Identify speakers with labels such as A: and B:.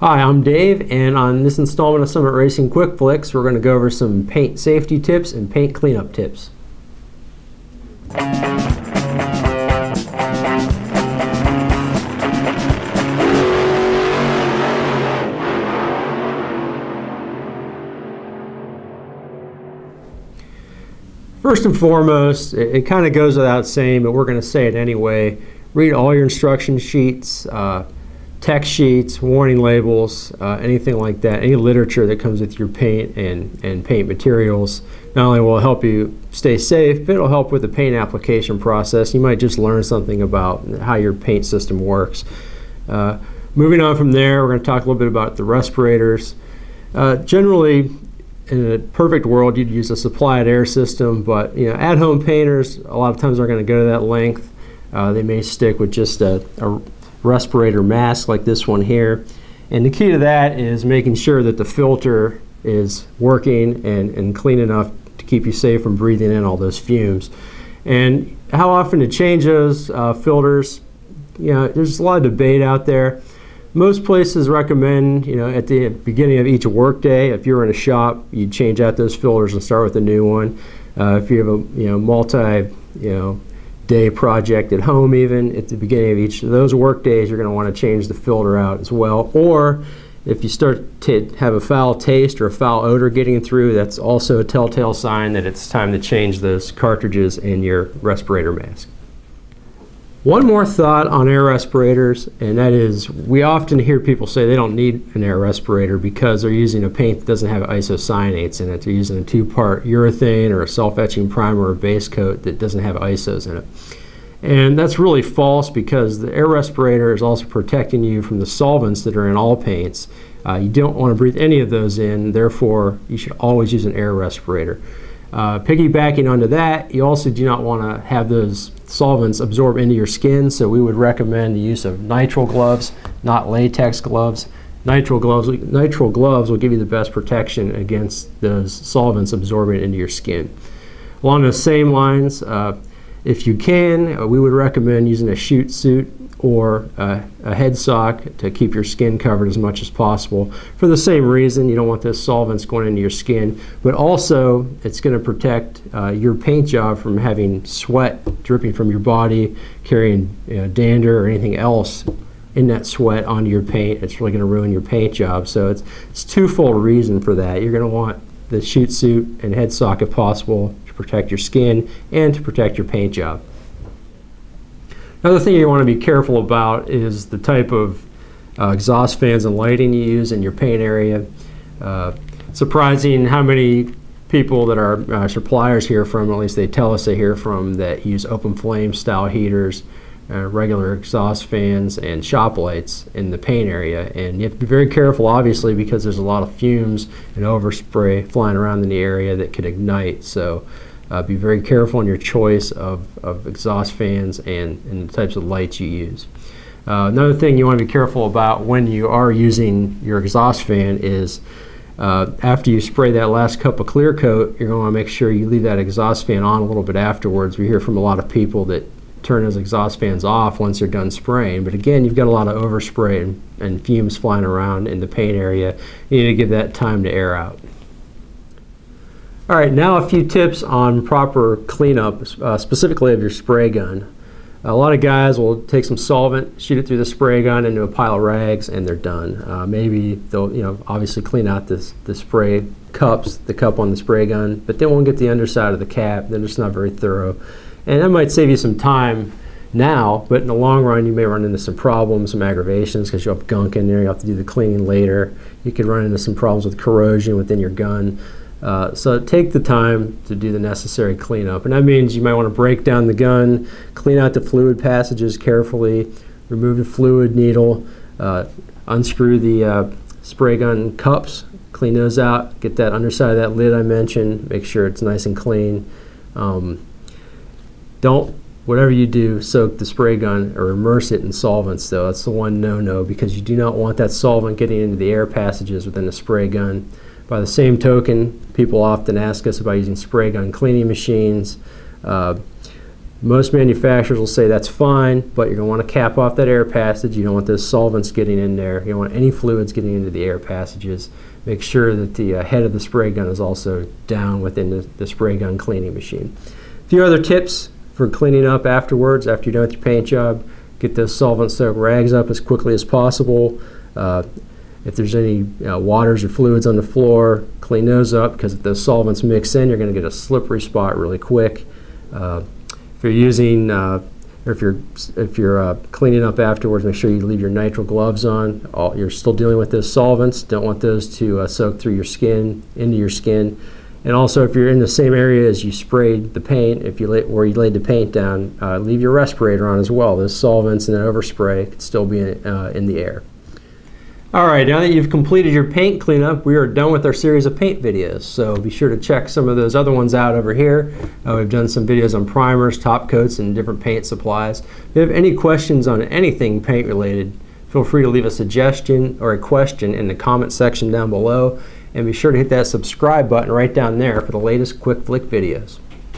A: Hi, I'm Dave, and on this installment of Summit Racing Quick Flicks, we're going to go over some paint safety tips and paint cleanup tips. First and foremost, it kind of goes without saying, but we're going to say it anyway. Read all your instruction sheets, text sheets, warning labels, anything like that, any literature that comes with your paint and paint materials. Not only will it help you stay safe, but it'll help with the paint application process. You might just learn something about how your paint system works. Moving on from there, we're going to talk a little bit about the respirators. Generally, in a perfect world, you'd use a supplied air system, but at-home painters a lot of times aren't going to go to that length. They may stick with just a respirator mask like this one here. And the key to that is making sure that the filter is working and clean enough to keep you safe from breathing in all those fumes. And how often to change those filters, there's a lot of debate out there. Most places recommend, at the beginning of each workday, if you're in a shop, you change out those filters and start with a new one. If you have a multi-day project at home, even at the beginning of each of those work days, you're going to want to change the filter out as well. Or if you start to have a foul taste or a foul odor getting through, that's also a telltale sign that it's time to change those cartridges in your respirator mask. One more thought on air respirators, and that is we often hear people say they don't need an air respirator because they're using a paint that doesn't have isocyanates in it. They're using a two-part urethane or a self-etching primer or base coat that doesn't have isos in it. And that's really false because the air respirator is also protecting you from the solvents that are in all paints. You don't want to breathe any of those in, therefore you should always use an air respirator. Piggybacking onto that, you also do not want to have those solvents absorb into your skin, so we would recommend the use of nitrile gloves, not latex gloves. Nitrile gloves will give you the best protection against those solvents absorbing into your skin. Along those same lines, if you can, we would recommend using a chute suit or a head sock to keep your skin covered as much as possible. For the same reason, you don't want those solvents going into your skin, but also it's going to protect your paint job from having sweat dripping from your body, carrying dander or anything else in that sweat onto your paint. It's really going to ruin your paint job. So it's twofold reason for that. You're going to want the chute suit and head sock if possible to protect your skin and to protect your paint job. Another thing you want to be careful about is the type of exhaust fans and lighting you use in your paint area. Surprising how many people that our suppliers hear from, at least they tell us they hear from, that use open flame style heaters, regular exhaust fans, and shop lights in the paint area. And you have to be very careful, obviously, because there's a lot of fumes and overspray flying around in the area that could ignite. So be very careful in your choice of exhaust fans and the types of lights you use. Another thing you want to be careful about when you are using your exhaust fan is after you spray that last cup of clear coat, you're going to want to make sure you leave that exhaust fan on a little bit afterwards. We hear from a lot of people that turn those exhaust fans off once they're done spraying. But again, you've got a lot of overspray and fumes flying around in the paint area. You need to give that time to air out. All right, now a few tips on proper cleanup, specifically of your spray gun. A lot of guys will take some solvent, shoot it through the spray gun into a pile of rags, and they're done. Maybe they'll, obviously clean out the spray cups, the cup on the spray gun, but they won't get the underside of the cap. They're just not very thorough, and that might save you some time now, but in the long run, you may run into some problems, some aggravations, because you'll have gunk in there. You have to do the cleaning later. You could run into some problems with corrosion within your gun. So take the time to do the necessary cleanup, and that means you might want to break down the gun, clean out the fluid passages carefully, remove the fluid needle, unscrew the spray gun cups, clean those out, get that underside of that lid I mentioned, make sure it's nice and clean. Don't, whatever you do, soak the spray gun or immerse it in solvents though. That's the one no-no, because you do not want that solvent getting into the air passages within the spray gun. By the same token, people often ask us about using spray gun cleaning machines. Most manufacturers will say that's fine, but you're going to want to cap off that air passage. You don't want those solvents getting in there. You don't want any fluids getting into the air passages. Make sure that the head of the spray gun is also down within the spray gun cleaning machine. A few other tips for cleaning up afterwards, after you're done with your paint job. Get those solvent-soaked rags up as quickly as possible. If there's any waters or fluids on the floor, clean those up, because if those solvents mix in, you're going to get a slippery spot really quick. If you're using, or if you're cleaning up afterwards, make sure you leave your nitrile gloves on. You're still dealing with those solvents. Don't want those to soak through your skin, into your skin. And also, if you're in the same area as you sprayed the paint, where you laid the paint down, leave your respirator on as well. Those solvents and that overspray could still be in the air. All right, now that you've completed your paint cleanup, we are done with our series of paint videos. So be sure to check some of those other ones out over here. We've done some videos on primers, top coats, and different paint supplies. If you have any questions on anything paint related, feel free to leave a suggestion or a question in the comment section down below. And be sure to hit that subscribe button right down there for the latest quick flick videos.